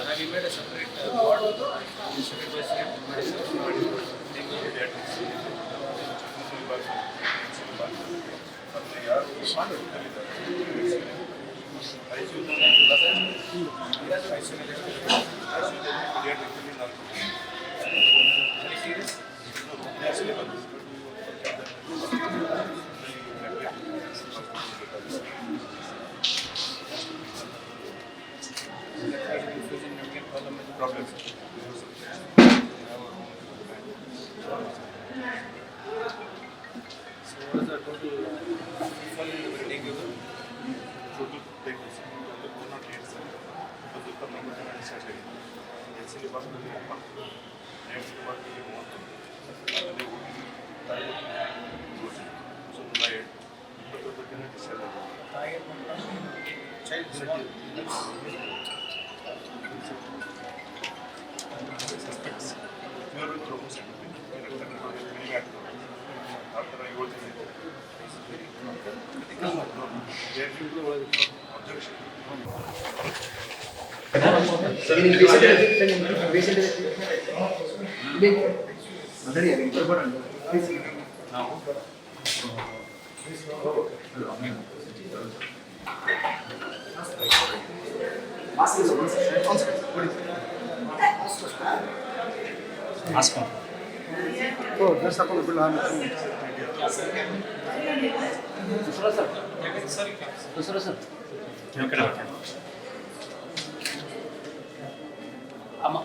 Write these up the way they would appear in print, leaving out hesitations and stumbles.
Have you made a separate board? Separate by separate medicine? Problems. So what is the total fall into the dengue? Total dengue, total 108, sir. Total per number of started. Actually, what we want, next what we want. So right, total the cannot decide. Child small. Suspects. You are with Robust. After I go to Ask him. Oh, that's up on the bill. Sir. Ama.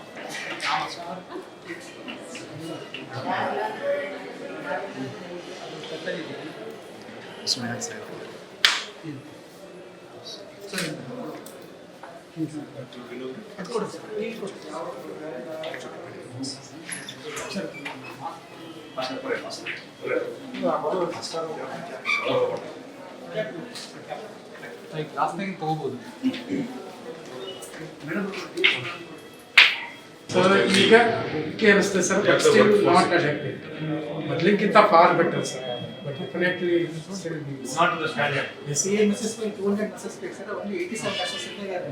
Last thing ತಗೋಬಹುದು. So ಈಗ ಅನಿಸ್ತದೆ sir, but still not ಅಡಕ್ಟೆಡ್. ಮೊದಲಿಗಿಂತ for better sir, but definitely Not to the standard. same assessment 200 assessments sir, only 87 assessments are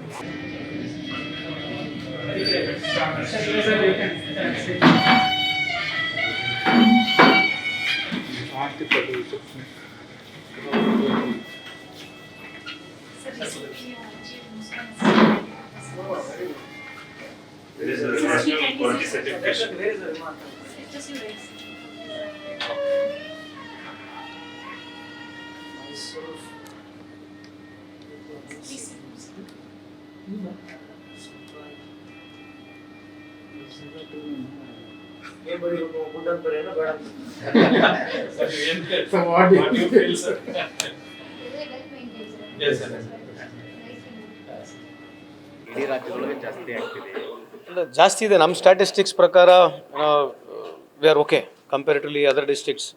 There is a national quality certification. So what do you feel, sir? Yes, sir. ಇಡೀ ರಾಜ್ಯದೊಳಗೆ ಜಾಸ್ತಿ ಆಗ್ತಿದೆ. ಜಾಸ್ತಿ ಇದೆ. ನಮ್ಮ statistics ಪ್ರಕಾರ we are okay comparatively other districts.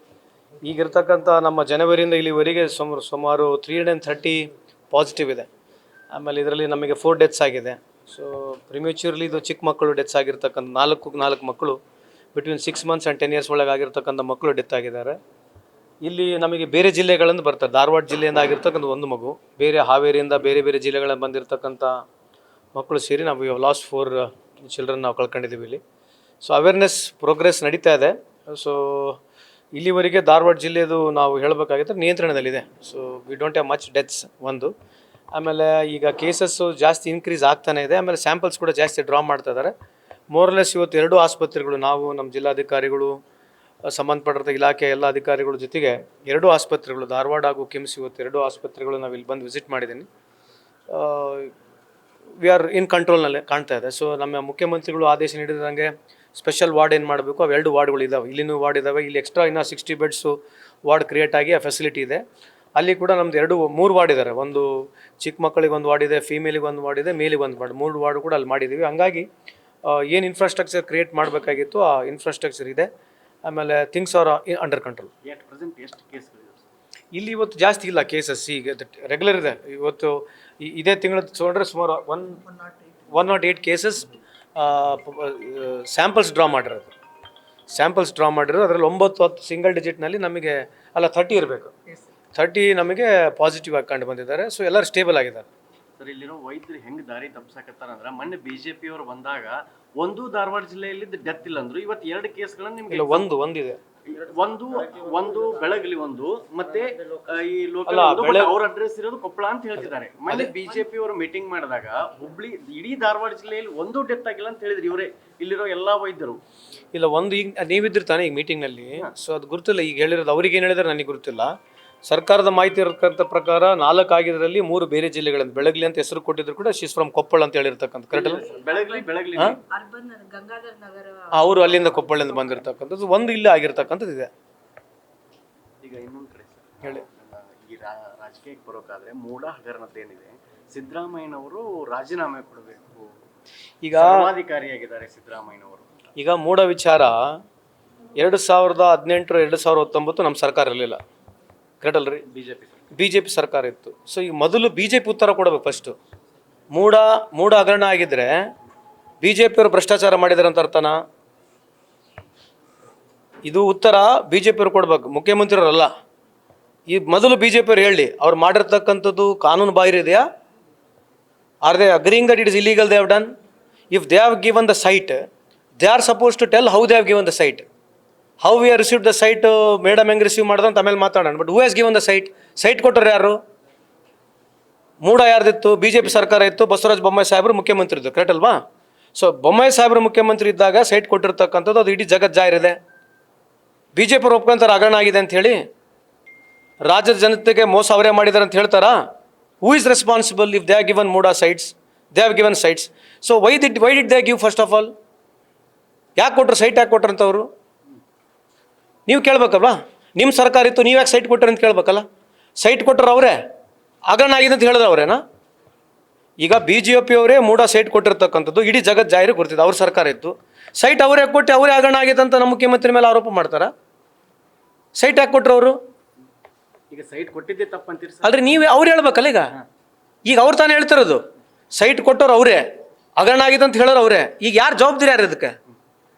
ಈಗಿರ್ತಕ್ಕಂಥ ನಮ್ಮ ಜನವರಿಯಿಂದ ಇಲ್ಲಿವರೆಗೆ ಸುಮಾರು 330 ಪಾಸಿಟಿವ್ ಇದೆ. ಆಮೇಲೆ ಇದರಲ್ಲಿ ನಮಗೆ 4 ಡೆತ್ಸ್ ಆಗಿದೆ. ಸೊ ಪ್ರಿಮ್ಯೂಚರ್ಲಿ ಇದು ಚಿಕ್ಕ ಮಕ್ಕಳು ಡೆತ್ಸ್ ಆಗಿರ್ತಕ್ಕಂಥ 4 ಮಕ್ಕಳು ಬಿಟ್ವೀನ್ 6 months ಆ್ಯಂಡ್ 10 years ಒಳಗೆ ಆಗಿರ್ತಕ್ಕಂಥ ಮಕ್ಕಳು ಡೆತ್ ಆಗಿದ್ದಾರೆ. ಇಲ್ಲಿ ನಮಗೆ ಬೇರೆ ಜಿಲ್ಲೆಗಳಿಂದ ಬರ್ತಾರೆ. ಧಾರವಾಡ ಜಿಲ್ಲೆಯಿಂದ ಆಗಿರ್ತಕ್ಕಂಥ ಒಂದು ಮಗು, ಬೇರೆ ಹಾವೇರಿಯಿಂದ ಬೇರೆ ಬೇರೆ ಜಿಲ್ಲೆಗಳಿಂದ ಬಂದಿರತಕ್ಕಂಥ ಮಕ್ಕಳು ಸೇರಿ ನಾವು ಲಾಸ್ಟ್ 4 ಚಿಲ್ಡ್ರನ್ ನಾವು ಕಳ್ಕೊಂಡಿದ್ದೀವಿ ಇಲ್ಲಿ. ಸೊ ಅವೇರ್ನೆಸ್ ಪ್ರೋಗ್ರೆಸ್ ನಡೀತಾ ಇದೆ. ಸೊ ಇಲ್ಲಿವರೆಗೆ ಧಾರವಾಡ ಜಿಲ್ಲೆದು ನಾವು ಹೇಳಬೇಕಾಗಿದ್ದರೆ ನಿಯಂತ್ರಣದಲ್ಲಿದೆ. So we don't have much deaths ಒಂದು. ಆಮೇಲೆ ಈಗ ಕೇಸಸ್ಸು ಜಾಸ್ತಿ ಇನ್ಕ್ರೀಸ್ ಆಗ್ತಾನೆ ಇದೆ. ಆಮೇಲೆ ಸ್ಯಾಂಪಲ್ಸ್ ಕೂಡ ಜಾಸ್ತಿ ಡ್ರಾ ಮಾಡ್ತಾ ಇದ್ದಾರೆ. ಮೋರ್ಲೆಸ್ ಇವತ್ತು 2 ಆಸ್ಪತ್ರೆಗಳು, ನಾವು ನಮ್ಮ ಜಿಲ್ಲಾಧಿಕಾರಿಗಳು, ಸಂಬಂಧಪಟ್ಟ ಇಲಾಖೆ ಎಲ್ಲ ಅಧಿಕಾರಿಗಳ ಜೊತೆಗೆ 2 ಆಸ್ಪತ್ರೆಗಳು, ಧಾರವಾಡ ಹಾಗೂ ಕಿಮ್ಸ್, ಇವತ್ತು 2 ಆಸ್ಪತ್ರೆಗಳು ನಾವು ಇಲ್ಲಿ ಬಂದು ವಿಸಿಟ್ ಮಾಡಿದ್ದೀನಿ. ವಿ ಆರ್ ಇನ್ ಕಂಟ್ರೋಲ್ನಲ್ಲೇ ಕಾಣ್ತಾ ಇದೆ. ಸೊ ನಮ್ಮ ಮುಖ್ಯಮಂತ್ರಿಗಳು ಆದೇಶ ನೀಡಿದಂಗೆ ಸ್ಪೆಷಲ್ ವಾರ್ಡ್ ಏನು ಮಾಡಬೇಕು, ಅವು 2 ವಾರ್ಡ್ಗಳು ಇದ್ದಾವೆ. ಇಲ್ಲಿನೂ ವಾರ್ಡ್ ಇದ್ದಾವೆ. ಇಲ್ಲಿ ಎಕ್ಸ್ಟ್ರಾ ಇನ್ನೂ 60 ಬೆಡ್ಸು ವಾರ್ಡ್ ಕ್ರಿಯೇಟ್ ಆಗಿ ಆ ಫೆಸಿಲಿಟಿ ಇದೆ. ಅಲ್ಲಿ ಕೂಡ ನಮ್ಮದು 3 ವಾರ್ಡ್ ಇದ್ದಾರೆ. ಒಂದು ಚಿಕ್ಕ ಮಕ್ಕಳಿಗೆ ಒಂದು ವಾರ್ಡ್ ಇದೆ, ಫೀಮೇಲಿಗೆ ಒಂದು ವಾರ್ಡ್ ಇದೆ, ಮೇಲಿಗೆ ಒಂದು ವಾರ್ಡ್, 3 ವಾರ್ಡ್ ಕೂಡ ಅಲ್ಲಿ ಮಾಡಿದ್ದೀವಿ. ಹಂಗಾಗಿ ಏನು ಇನ್ಫ್ರಾಸ್ಟ್ರಕ್ಚರ್ ಕ್ರಿಯೇಟ್ ಮಾಡಬೇಕಾಗಿತ್ತು ಆ ಇನ್ಫ್ರಾಸ್ಟ್ರಕ್ಚರ್ ಇದೆ. ಆಮೇಲೆ ಥಿಂಗ್ಸ್ ಆರ್ ಅಂಡರ್ ಕಂಟ್ರೋಲ್. ಎಷ್ಟು ಕೇಸ್ಗಳಿದೆ ಇಲ್ಲಿ ಇವತ್ತು ಜಾಸ್ತಿ ಇಲ್ಲ ಕೇಸಸ್, ಈಗ ರೆಗ್ಯುಲರ್ ಇದೆ. ಇವತ್ತು ಇದೇ ತಿಂಗಳು ತೊಗೊಂಡ್ರೆ ಸುಮಾರು 108 ಕೇಸಸ್ ಸ್ಯಾಂಪಲ್ಸ್ ಡ್ರಾ ಮಾಡಿರೋದು. ಅದರಲ್ಲಿ 9-10 ಸಿಂಗಲ್ ಡಿಜಿಟ್ನಲ್ಲಿ ನಮಗೆ 30 ಇರಬೇಕು, 30 ನಮಗೆ ಪಾಸಿಟಿವ್ ಆಗಿ ಕಂಡು ಬಂದಿದ್ದಾರೆ. ಸೊ ಎಲ್ಲರೂ ಸ್ಟೇಬಲ್ ಆಗಿದ್ದಾರೆ. ಸರ್, ಇಲ್ಲಿರೋ ವೈದ್ಯರು ಹೆಂಗೆ ದಾರಿ ತಪ್ಪಿಸಾಕತ್ತಾರ ಅಂದ್ರೆ, ಮೊನ್ನೆ BJP ಅವರು ಬಂದಾಗ ಒಂದು ಧಾರವಾಡ ಜಿಲ್ಲೆಯಲ್ಲಿ ಡೆತ್ ಇಲ್ಲ ಅಂದ್ರು. ಇವತ್ತು 2 ಕೇಸ್ಗಳನ್ನ ನಿಮ್ಗೆ ಇಲ್ಲ, ಒಂದಿದೆ. ಒಂದು ಬೆಳಗಲಿ, ಒಂದು ಮತ್ತೆ ಈ ಲೋಕಲ್ ಅವ್ರ ಅಡ್ರೆಸ್ ಇರೋದು ಕೊಪ್ಪಳ ಅಂತ ಹೇಳ್ತಿದ್ದಾರೆ. ಮೊನ್ನೆ BJP ಅವರು ಮೀಟಿಂಗ್ ಮಾಡಿದಾಗ ಹುಬ್ಳಿ ಇಡೀ ಧಾರವಾಡ ಜಿಲ್ಲೆಯಲ್ಲಿ ಒಂದು ಡೆತ್ ಆಗಿಲ್ಲ ಅಂತ ಹೇಳಿದ್ರು ಇವರೇ, ಇಲ್ಲಿರೋ ಎಲ್ಲಾ ವೈದ್ಯರು. ಇಲ್ಲ, ಈಗ ನೀವಿದ್ರಿ ತಾನೇ ಈಗ ಮೀಟಿಂಗ್ನಲ್ಲಿ. ಸೊ ಅದು ಗುರುತಿಲ್ಲ, ಈಗ ಹೇಳಿರೋದು ಅವ್ರಿಗೆ ಏನು ಹೇಳಿದ್ರೆ ನನಗೆ ಗುರುತಿಲ್ಲ. ಸರ್ಕಾರದ ಮಾಹಿತಿ ಇರತಕ್ಕಂಥ ಪ್ರಕಾರ 4 ಆಗಿದ್ರಲ್ಲಿ 3 ಬೇರೆ ಜಿಲ್ಲೆಗಳಿಂದ. ಬೆಳಗ್ಲಿ ಅಂತ ಹೆಸರು ಕೊಟ್ಟಿದ್ರು ಕೂಡ ಶೀಸ್ ಫ್ರಮ್ ಕೊಪ್ಪಳ ಅಂತ ಹೇಳಿರ್ತಕ್ಕಂಥ. ಕರೆಕ್ಟ್ ಅಲ್ಲ? ಬೆಳಗ್ಲಿ ಅವರು ಅಲ್ಲಿಂದ ಕೊಪ್ಪಳಿಂದ ಬಂದಿರತಕ್ಕಂಥದ್ದು. ಒಂದು ಇಲ್ಲೇ ಆಗಿರ್ತಕ್ಕಂಥದ್ದು ಇದೆ. ಈಗ ಇನ್ನೊಂದು ಕಡೆ ಹೇಳಿ, ಈ ರಾಜಕೀಯಕ್ಕೆ ಬರೋಕಾದ್ರೆ ಮೂಡ ಹಗರಣದ್ದೇನಿದೆ, ಸಿದ್ದರಾಮಯ್ಯನವರು ರಾಜೀನಾಮೆ ಕೊಡಬೇಕು. ಈಗ ಸರ್ವಾಧಿಕಾರಿಯಾಗಿದ್ದಾರೆ ಸಿದ್ದರಾಮಯ್ಯನವರು. ಈಗ ಮೂಡ ವಿಚಾರ 2018 2019 ನಮ್ಮ ಸರ್ಕಾರ ಇರಲಿಲ್ಲ. ಕರೆಕ್ಟ್ ಅಲ್ರಿ? BJP ಸರ್ಕಾರ ಇತ್ತು. ಸೊ ಈಗ ಮೊದಲು BJP ಉತ್ತರ ಕೊಡಬೇಕು ಫಸ್ಟು. ಮೂಡ ಹಗರಣ ಆಗಿದ್ರೆ BJP ಅವರು ಭ್ರಷ್ಟಾಚಾರ ಮಾಡಿದಾರೆ ಅಂತ ಅರ್ಥನಾ? ಇದು ಉತ್ತರ BJP ಅವರು ಕೊಡ್ಬೇಕು, ಮುಖ್ಯಮಂತ್ರಿಯವರಲ್ಲ. ಈ ಮೊದಲು BJP ಅವರು ಹೇಳಿ, ಅವ್ರು ಮಾಡಿರ್ತಕ್ಕಂಥದ್ದು ಕಾನೂನು ಬಾಹಿರ ಇದೆಯಾ? Are they agreeing that it is illegal they have done? If they have given the site, they are suppose to tell how they have given the site. How we are receive the site, madam ಹೆಂಗೆ receive ಮಾಡ್ದಂತ ಆಮೇಲೆ ಮಾತಾಡೋಣ. But who has given the site? Site ಕೊಟ್ಟರು ಯಾರು? ಮೂಡ ಯಾರ್ದಿತ್ತು? BJP ಸರ್ಕಾರ ಇತ್ತು, ಬಸವರಾಜ ಬೊಮ್ಮಾಯಿ ಸಾಹೇಬರು ಮುಖ್ಯಮಂತ್ರಿ ಇದ್ದು. ಕರೆಕ್ಟ್ ಅಲ್ವಾ? ಸೊ ಬೊಮ್ಮಾಯಿ ಸಾಹೇಬರು ಮುಖ್ಯಮಂತ್ರಿ ಇದ್ದಾಗ ಸೈಟ್ ಕೊಟ್ಟಿರ್ತಕ್ಕಂಥದ್ದು ಅದು ಇಡೀ ಜಗತ್ ಜಾಹಿರಿದೆ. BJP ಅವರು ಒಪ್ಕೊಂತಾರೆ ಹಗರಣ ಆಗಿದೆ ಅಂತ ಹೇಳಿ. ರಾಜ್ಯದ ಜನತೆಗೆ ಮೋಸ ಅವರೇ ಮಾಡಿದ್ದಾರೆ ಅಂತ ಹೇಳ್ತಾರಾ? Who is responsible if they have given MUDA sites? They have given sites. So why did they give first of all? ಯಾಕೆ ಕೊಟ್ಟರು? ಸೈಟ್ ಯಾಕೆ ಕೊಟ್ರು ಅಂತವರು ನೀವು ಕೇಳ್ಬೇಕಲ್ವಾ? ನಿಮ್ಮ ಸರ್ಕಾರ ಇತ್ತು, ನೀವು ಯಾಕೆ ಸೈಟ್ ಕೊಟ್ಟರು ಅಂತ ಕೇಳ್ಬೇಕಲ್ಲ? ಸೈಟ್ ಕೊಟ್ಟರು ಅವರೇ, ಹಗರಣ ಆಗಿದೆ ಅಂತ ಹೇಳಿದ್ರೆ ಅವರೇನಾ? ಈಗ BJP ಅವರೇ ಮೂಡ ಸೈಟ್ ಕೊಟ್ಟಿರ್ತಕ್ಕಂಥದ್ದು ಇಡೀ ಜಗತ್ ಜಾಹಿರು ಗೊತ್ತಿದೆ. ಅವ್ರ ಸರ್ಕಾರ ಇತ್ತು, ಸೈಟ್ ಅವರೇ ಕೊಟ್ಟು ಅವರೇ ಹಗರಣ ಆಗಿದೆ ಅಂತ ನಮ್ಮ ಮುಖ್ಯಮಂತ್ರಿ ಮೇಲೆ ಆರೋಪ ಮಾಡ್ತಾರ? ಸೈಟ್ ಯಾಕೆ ಕೊಟ್ಟರು ಅವರು? ಈಗ ಸೈಟ್ ಕೊಟ್ಟಿದ್ದೆ ತಪ್ಪಂತೀರಿ ಅಲ್ರಿ, ನೀವು ಅವ್ರು ಹೇಳ್ಬೇಕಲ್ಲ. ಈಗ ಅವ್ರು ತಾನೇ ಹೇಳ್ತಿರೋದು ಸೈಟ್ ಕೊಟ್ಟವ್ರು ಅವರೇ, ಹಗರಣ ಆಗಿದೆ ಅಂತ ಹೇಳೋರು ಅವರೇ. ಈಗ ಯಾರು ಜವಾಬ್ದಾರಿ ಯಾರು ಇದಕ್ಕೆ?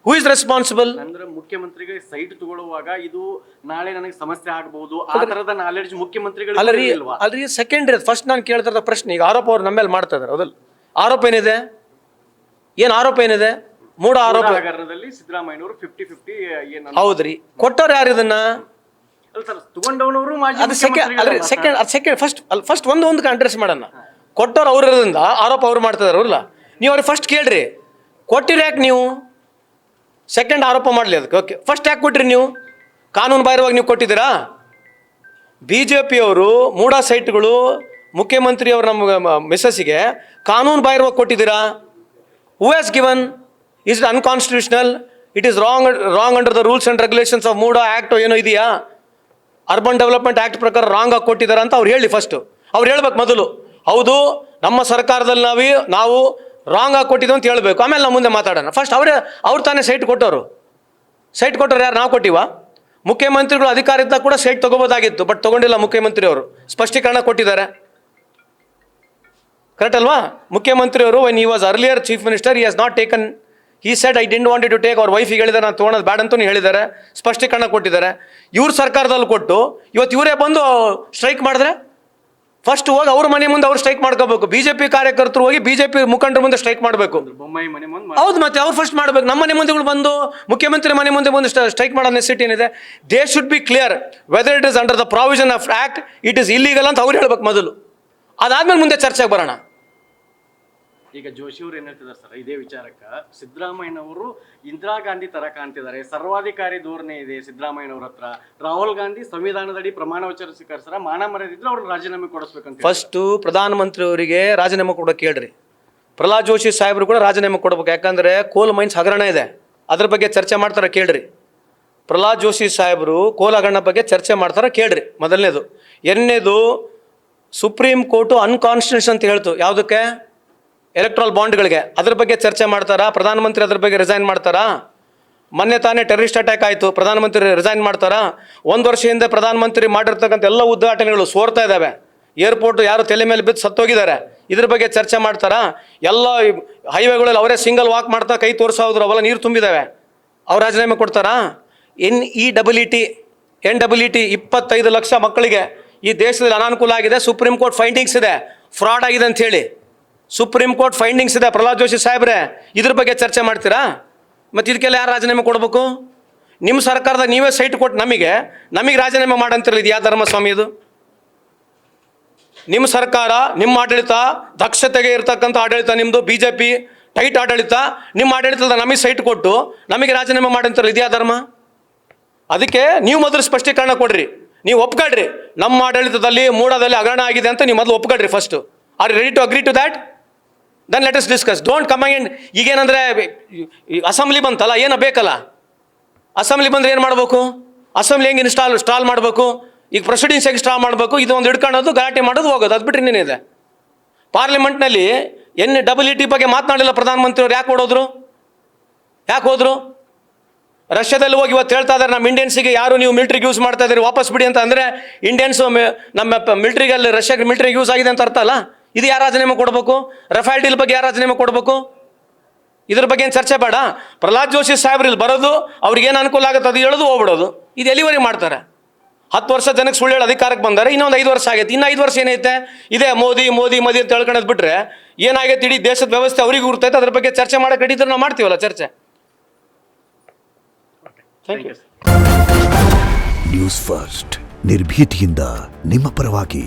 Who is responsible? ಅಂದ್ರೆ ಮುಖ್ಯಮಂತ್ರಿಗೆ ಸೈಟ್ ತಗೊಳ್ಳುವಾಗ ಇದು ನಾಳೆ ನನಗೆ ಸಮಸ್ಯೆ ಆಗಬಹುದು ಆ ತರದ ನಾಲೆಡ್ಜ್ ಮುಖ್ಯಮಂತ್ರಿಗಳು ಅಲ್ರಿ ಸೆಕೆಂಡ್ರಿ. ಫಸ್ಟ್ ನಾನು ಕೇಳ್ತಿರೋ ಪ್ರಶ್ನೆ, ಈಗ ಆರೋಪ ಅವ್ರು ನಮ್ಮ ಮೇಲೆ ಮಾಡ್ತಾ ಇದಾರೆ ಹೌದಲ್ಲ? ಆರೋಪ ಏನಿದೆ? ಏನು ಆರೋಪ ಏನಿದೆ? ಮೂಡ ಆರೋಪ ಹಗರಣದಲ್ಲಿ ಸಿದ್ದರಾಮಯ್ಯನವರು 50-50 ಹೌದ್ರಿ. ಕೊಟ್ಟವ್ರು ಯಾರು ಇದನ್ನ? ತಗೊಂಡವನವರು ಫಸ್ಟ್ ಒಂದು ಅಡ್ರೆಸ್ ಮಾಡೋಣ. ಕೊಟ್ಟವ್ರು ಅವ್ರದಿಂದ ಆರೋಪ ಅವ್ರು ಮಾಡ್ತಾ ಇದಾರೆ ಅವ್ರಲ್ಲ, ನೀವು ಅವ್ರಿಗೆ ಫಸ್ಟ್ ಕೇಳ್ರಿ ಕೊಟ್ಟಿರಿ ಯಾಕೆ ನೀವು? ಸೆಕೆಂಡ್ ಆರೋಪ ಮಾಡಲಿ ಅದಕ್ಕೆ. ಓಕೆ, ಫಸ್ಟ್ ಯಾಕೆ ಕೊಟ್ಟಿರಿ ನೀವು? ಕಾನೂನು ಬಾಹಿರವಾಗಿ ನೀವು ಕೊಟ್ಟಿದ್ದೀರಾ? BJP ಅವರು ಮೂಡ ಸೈಟ್ಗಳು ಮುಖ್ಯಮಂತ್ರಿಯವರು ನಮ್ಮ ಮಿಸ್ಸಸ್ಸಿಗೆ ಕಾನೂನು ಬಾಹಿರವಾಗಿ ಕೊಟ್ಟಿದ್ದೀರಾ? ಹೂ has given? Is it unconstitutional? It is wrong under the rules and regulations of MUDA act ಏನೋ ಇದೆಯಾ? ಅರ್ಬನ್ ಡೆವಲಪ್ಮೆಂಟ್ ಆ್ಯಕ್ಟ್ ಪ್ರಕಾರ ರಾಂಗ್ ಆಗಿ ಕೊಟ್ಟಿದ್ದಾರೆ ಅಂತ ಅವ್ರು ಹೇಳಿ. ಫಸ್ಟು ಅವ್ರು ಹೇಳ್ಬೇಕು ಮೊದಲು, ಹೌದು ನಮ್ಮ ಸರ್ಕಾರದಲ್ಲಿ ನಾವು ರಾಂಗ್ ಆಗಿ ಕೊಟ್ಟಿದ್ದು ಅಂತ ಹೇಳ್ಬೇಕು. ಆಮೇಲೆ ನಾವು ಮುಂದೆ ಮಾತಾಡೋಣ. ಫಸ್ಟ್ ಅವ್ರು ತಾನೇ ಸೈಟ್ ಕೊಟ್ಟವರು. ಸೈಟ್ ಕೊಟ್ಟರು ಯಾರು? ನಾವು ಕೊಟ್ಟಿವ? ಮುಖ್ಯಮಂತ್ರಿಗಳು ಅಧಿಕಾರ ಇದ್ದಾಗ ಕೂಡ ಸೈಟ್ ತಗೋಬೋದಾಗಿತ್ತು, ಬಟ್ ತಗೊಂಡಿಲ್ಲ. ಮುಖ್ಯಮಂತ್ರಿ ಅವರು ಸ್ಪಷ್ಟೀಕರಣ ಕೊಟ್ಟಿದ್ದಾರೆ. ಕರೆಕ್ಟ್ ಅಲ್ವಾ? ಮುಖ್ಯಮಂತ್ರಿ ಅವರು when he was earlier chief minister, he has not taken, he said I didn't wanted to take. ಅವ್ರ ವೈಫಿಗೆ ಹೇಳಿದ್ದಾರೆ ನಾನು ತೊಗೊಳೋದು ಬೇಡ ಅಂತೂ ಹೇಳಿದ್ದಾರೆ, ಸ್ಪಷ್ಟೀಕರಣ ಕೊಟ್ಟಿದ್ದಾರೆ. ಇವ್ರ ಸರ್ಕಾರದಲ್ಲಿ ಕೊಟ್ಟು ಇವತ್ತು ಇವರೇ ಬಂದು ಸ್ಟ್ರೈಕ್ ಮಾಡಿದ್ರೆ ಫಸ್ಟ್ ಹೋಗಿ ಅವ್ರ ಮನೆ ಮುಂದೆ ಅವ್ರು ಸ್ಟ್ರೈಕ್ ಮಾಡ್ಕೋಬೇಕು. BJP ಕಾರ್ಯಕರ್ತರು ಹೋಗಿ BJP ಮುಖಂಡರ ಮುಂದೆ ಸ್ಟ್ರೈಕ್ ಮಾಡಬೇಕು. ಹೌದು, ಮತ್ತೆ ಅವ್ರು ಫಸ್ಟ್ ಮಾಡಬೇಕು. ನಮ್ಮ ಮನೆ ಮುಂದೆಗಳು ಬಂದು ಮುಖ್ಯಮಂತ್ರಿ ಮನೆ ಮುಂದೆ ಬಂದು ಸ್ಟ್ರೈಕ್ ಮಾಡೋ ನೆಸಿಟಿ ಏನಿದೆ? They should be clear whether it is under the provision of act, it is illegal ಅಂತ ಅವ್ರು ಹೇಳ್ಬೇಕು ಮೊದಲು. ಅದಾದ್ಮೇಲೆ ಮುಂದೆ ಚರ್ಚೆಗೆ ಬರೋಣ. ಈಗ ಜೋಶಿ ಅವರು ಏನ್ ಹೇಳ್ತಿದ್ದಾರೆ ಸರ್ ಇದೇ ವಿಚಾರಕ್ಕ, ಸಿದ್ದರಾಮಯ್ಯನವರು ಇಂದಿರಾ ಗಾಂಧಿ ತರ ಕಾಣ್ತಿದ್ದಾರೆ, ಸರ್ವಾಧಿಕಾರಿ ಧೋರಣೆ ಇದೆ ಸಿದ್ದರಾಮಯ್ಯನವ್ರ ಹತ್ರ. ರಾಹುಲ್ ಗಾಂಧಿ ಸಂವಿಧಾನದಡಿ ಪ್ರಮಾಣ ವಚನ ಸ್ವೀಕರಿಸ್ತಾರ, ಮಾನ ಮರ್ಯಾದಿದ್ರೆ ಅವ್ರು ರಾಜೀನಾಮೆ ಕೊಡಿಸ್ಬೇಕಂತ. ಫಸ್ಟ್ ಪ್ರಧಾನಮಂತ್ರಿ ಅವರಿಗೆ ರಾಜೀನಾಮೆ ಕೊಡೋಕೆ ಕೇಳ್ರಿ. ಪ್ರಹ್ಲಾದ್ ಜೋಶಿ ಸಾಹೇಬರು ಕೂಡ ರಾಜೀನಾಮೆ ಕೊಡ್ಬೇಕು. ಯಾಕಂದ್ರೆ ಕೋಲ್ ಮೈನ್ಸ್ ಹಗರಣ ಇದೆ, ಅದ್ರ ಬಗ್ಗೆ ಚರ್ಚೆ ಮಾಡ್ತಾರೆ, ಕೇಳ್ರಿ. ಪ್ರಹ್ಲಾದ್ ಜೋಶಿ ಸಾಹೇಬರು ಕೋಲ್ ಹಗರಣ ಬಗ್ಗೆ ಚರ್ಚೆ ಮಾಡ್ತಾರೆ, ಕೇಳ್ರಿ. ಮೊದಲನೇದು. ಎರಡನೇದು, ಸುಪ್ರೀಂ ಕೋರ್ಟು ಅನ್ಕಾನ್ಸ್ಟಿಟ್ಯೂಷನ್ ಅಂತ ಹೇಳ್ತು. ಯಾವುದಕ್ಕೆ? ಎಲೆಕ್ಟ್ರಲ್ ಬಾಂಡ್ಗಳಿಗೆ, ಅದ್ರ ಬಗ್ಗೆ ಚರ್ಚೆ ಮಾಡ್ತಾರಾ? ಪ್ರಧಾನಮಂತ್ರಿ ಅದ್ರ ಬಗ್ಗೆ ರಿಸೈನ್ ಮಾಡ್ತಾರಾ? ಮೊನ್ನೆ ತಾನೇ ಟೆರರಿಸ್ಟ್ ಅಟ್ಯಾಕ್ ಆಯಿತು, ಪ್ರಧಾನಮಂತ್ರಿ ರಿಸೈನ್ ಮಾಡ್ತಾರಾ? 1 ವರ್ಷ ಹಿಂದೆ ಪ್ರಧಾನಮಂತ್ರಿ ಮಾಡಿರ್ತಕ್ಕಂಥ ಎಲ್ಲ ಉದ್ಘಾಟನೆಗಳು ಸೋರ್ತಾ ಇದ್ದಾವೆ. ಏರ್ಪೋರ್ಟ್ ಯಾರು ತಲೆ ಮೇಲೆ ಬಿದ್ದು ಸತ್ತೋಗಿದ್ದಾರೆ, ಇದ್ರ ಬಗ್ಗೆ ಚರ್ಚೆ ಮಾಡ್ತಾರಾ? ಎಲ್ಲ ಹೈವೇಗಳಲ್ಲಿ ಅವರೇ ಸಿಂಗಲ್ ವಾಕ್ ಮಾಡ್ತಾ ಕೈ ತೋರಿಸೋದ್ರು, ಅವೆಲ್ಲ ನೀರು ತುಂಬಿದ್ದಾವೆ. ಅವ್ರು ರಾಜೀನಾಮೆ ಕೊಡ್ತಾರಾ? NEET 25 ಲಕ್ಷ ಮಕ್ಕಳಿಗೆ ಈ ದೇಶದಲ್ಲಿ ಅನಾನುಕೂಲ ಆಗಿದೆ. ಸುಪ್ರೀಂ ಕೋರ್ಟ್ ಫೈಂಡಿಂಗ್ಸ್ ಇದೆ, ಫ್ರಾಡ್ ಆಗಿದೆ ಅಂತ ಹೇಳಿ ಸುಪ್ರೀಂ ಕೋರ್ಟ್ ಫೈಂಡಿಂಗ್ಸ್ ಇದೆ. ಪ್ರಹ್ಲಾದ್ ಜೋಶಿ ಸಾಹೇಬ್ರೆ, ಇದ್ರ ಬಗ್ಗೆ ಚರ್ಚೆ ಮಾಡ್ತೀರಾ? ಮತ್ತು ಇದಕ್ಕೆಲ್ಲ ಯಾರು ರಾಜೀನಾಮೆ ಕೊಡಬೇಕು? ನಿಮ್ಮ ಸರ್ಕಾರದಾಗ ನೀವೇ ಸೈಟ್ ಕೊಟ್ಟು ನಮಗೆ ರಾಜೀನಾಮೆ ಮಾಡಂತಿರಲ್ಲ, ಇದು ಯಾವ ಧರ್ಮಸ್ವಾಮಿ ಇದು? ನಿಮ್ಮ ಸರ್ಕಾರ, ನಿಮ್ಮ ಆಡಳಿತ, ದಕ್ಷತೆಗೆ ಇರ್ತಕ್ಕಂಥ ಆಡಳಿತ ನಿಮ್ಮದು, BJP ಟೈಟ್ ಆಡಳಿತ, ನಿಮ್ಮ ಆಡಳಿತದ ನಮಗೆ ಸೈಟ್ ಕೊಟ್ಟು ನಮಗೆ ರಾಜೀನಾಮೆ ಮಾಡಂತಿರಲ್ಲ, ಇದು ಯಾವ ಧರ್ಮ? ಅದಕ್ಕೆ ನೀವು ಮೊದಲು ಸ್ಪಷ್ಟೀಕರಣ ಕೊಡ್ರಿ, ನೀವು ಒಪ್ಕೊಳ್ರಿ. ನಮ್ಮ ಆಡಳಿತದಲ್ಲಿ ಮೂಡಾದಲ್ಲಿ ಹಗರಣ ಆಗಿದೆ ಅಂತ ನೀವು ಮೊದಲು ಒಪ್ಕೊಳ್ರಿ first. Are ready to agree to that? Then let us discuss. Don't come and ಈಗೇನಂದರೆ ಅಸೆಂಬ್ಲಿ ಬಂತಲ್ಲ, ಏನೋ ಬೇಕಲ್ಲ, ಅಸೆಂಬ್ಲಿ ಬಂದರೆ ಏನು ಮಾಡಬೇಕು? ಅಸೆಂಬ್ಲಿ ಹೆಂಗೆ ಸ್ಟಾಲ್ ಮಾಡಬೇಕು? ಈಗ ಪ್ರೊಸೀಡಿಂಗ್ಸ್ ಹೆಂಗೆ ಸ್ಟಾಲ್ ಮಾಡಬೇಕು? ಇದು ಒಂದು ಹಿಡ್ಕೊಳ್ಳೋದು, ಗಲಾಟೆ ಮಾಡೋದು, ಹೋಗೋದು, ಅದು ಬಿಟ್ಟರೆ ಇನ್ನೇನಿದೆ? ಪಾರ್ಲಿಮೆಂಟ್ನಲ್ಲಿ NEET ಬಗ್ಗೆ ಮಾತನಾಡಿಲ್ಲ ಪ್ರಧಾನಮಂತ್ರಿಯವರು. ಯಾಕೆ ಹೋದ್ರು? ರಷ್ಯಾದಲ್ಲಿ ಹೋಗಿ ಇವತ್ತು ಹೇಳ್ತಾ ಇದ್ದಾರೆ, ನಮ್ಮ ಇಂಡಿಯನ್ಸಿಗೆ ಯಾರು ನೀವು ಮಿಲಿಟ್ರಿಗೆ ಯೂಸ್ ಮಾಡ್ತಾ ಇದ್ದೀರಿ ವಾಪಸ್ ಬಿಡಿ ಅಂತ. ಅಂದರೆ ಇಂಡಿಯನ್ಸು ನಮ್ಮ ಮಿಲಿಟ್ರಿಗಲ್ಲಿ ರಷ್ಯಾಗೆ ಮಿಲಿಟ್ರಿಗೆ ಯೂಸ್ ಆಗಿದೆ ಅಂತ ಅರ್ಥ ಅಲ್ಲ? ಇದು ಯಾರು ರಾಜೀನಾಮೆ ಕೊಡಬೇಕು? ರಫೇಲ್ ಡೀಲ್ ಬಗ್ಗೆ ಯಾರು ರಾಜೀನಾಮೆ ಕೊಡಬೇಕು? ಇದ್ರ ಬಗ್ಗೆ ಏನು ಚರ್ಚೆ ಬೇಡ. ಪ್ರಹ್ಲಾದ್ ಜೋಶಿ ಸಾಹೇಬ್ರು ಇಲ್ಲಿ ಬರೋದು, ಅವ್ರಿಗೇನು ಅನುಕೂಲ ಆಗುತ್ತೆ ಅದು ಹೇಳೋದು, ಹೋಗ್ಬಿಡೋದು. ಇದು ಎಲ್ಲಿವರೆಗೆ ಮಾಡ್ತಾರೆ? 10 ವರ್ಷ ಜನಕ್ಕೆ ಸುಳ್ಳು ಹೇಳಿ ಅಧಿಕಾರಕ್ಕೆ ಬಂದರೆ ಇನ್ನೊಂದು 5 ವರ್ಷ ಆಗೈತೆ. ಇನ್ನು 5 ವರ್ಷ ಏನೈತೆ? ಇದೇ ಮೋದಿ ಅಂತ ಹೇಳ್ಕೊಳ್ಳೋದು ಬಿಟ್ರೆ ಏನಾಗೈತೆ? ಇಡೀ ದೇಶದ ವ್ಯವಸ್ಥೆ ಅವ್ರಿಗೆ ಗುರ್ತೈತೆ. ಅದ್ರ ಬಗ್ಗೆ ಚರ್ಚೆ ಮಾಡೋಕೆ ಹಿಡಿದ್ರೆ ನಾವು ಮಾಡ್ತೀವಲ್ಲ ಚರ್ಚೆ. Thank you. ನ್ಯೂಸ್ ಫಸ್ಟ್, ನಿರ್ಭೀತಿಯಿಂದ ನಿಮ್ಮ ಪರವಾಗಿ.